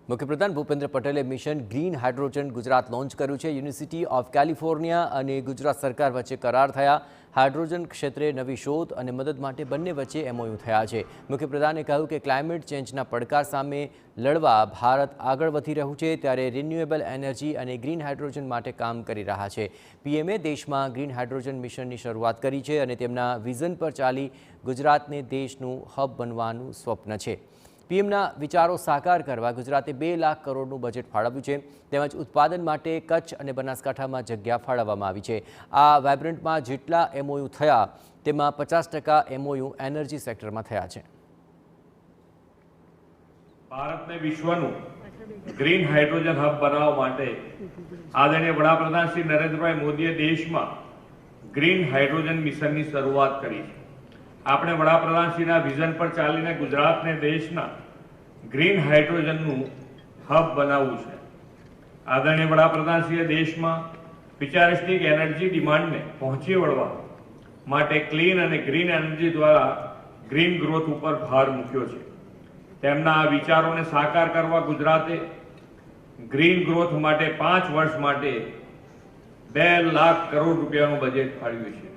મુખ્યપ્રધાન ભૂપેન્દ્ર પટેલે mission green hydrogen Gujarat launch કર્યું છે। યુનિવર્સિટી ઓફ કેલિફોર્નિયા અને ગુજરાત સરકાર વચ્ચે કરાર થયા। હાઇડ્રોજન ક્ષેત્રે નવી શોધ અને મદદ માટે બંને વચ્ચે MOU થયા છે। મુખ્યપ્રધાને કહ્યું કે ક્લાઇમેટ ચેન્જના પડકાર સામે લડવા ભારત આગળ વધી રહ્યું છે, ત્યારે રિન્યુએબલ એનર્જી અને ગ્રીન હાઇડ્રોજન માટે કામ કરી રહ્યા છે। પીએમએ દેશમાં ગ્રીન હાઇડ્રોજન મિશનની શરૂઆત કરી છે અને તેમના વિઝન પર ચાલી ગુજરાતને દેશનું હબ બનવાનું સ્વપ્ન છે। પીએમના વિચારો સાકાર કરવા ગુજરાતે 2 લાખ કરોડનું બજેટ ફાળવ્યું છે, તેમજ ઉત્પાદન માટે કચ્છ અને બનાસકાંઠામાં જગ્યા ફાળવવામાં આવી છે। આ વાઇબ્રન્ટમાં જેટલા MOU થયા તેમાં 50% MOU એનર્જી સેક્ટરમાં થયા છે। ભારતને વિશ્વનું ગ્રીન હાઇડ્રોજન હબ બનાવવા માટે આદરણીય વડાપ્રધાન શ્રી નરેન્દ્રભાઈ મોદીએ દેશમાં ગ્રીન હાઇડ્રોજન મિશનની શરૂઆત કરી છે। આપણે વડાપ્રધાનશ્રીના વિઝન પર ચાલીને ગુજરાતને દેશના ગ્રીન હાઇડ્રોજનનું હબ બનાવવું છે। આદરણીય વડાપ્રધાનશ્રીએ દેશમાં ફ્યુચરિસ્ટિક એનર્જી ડિમાન્ડને પહોંચી વળવા માટે ક્લીન અને ગ્રીન એનર્જી દ્વારા ગ્રીન ગ્રોથ ઉપર ભાર મૂક્યો છે। તેમના આ વિચારોને સાકાર કરવા ગુજરાતે ગ્રીન ગ્રોથ માટે 5 વર્ષ માટે 2 લાખ કરોડ રૂપિયાનું બજેટ ફાળવ્યું છે।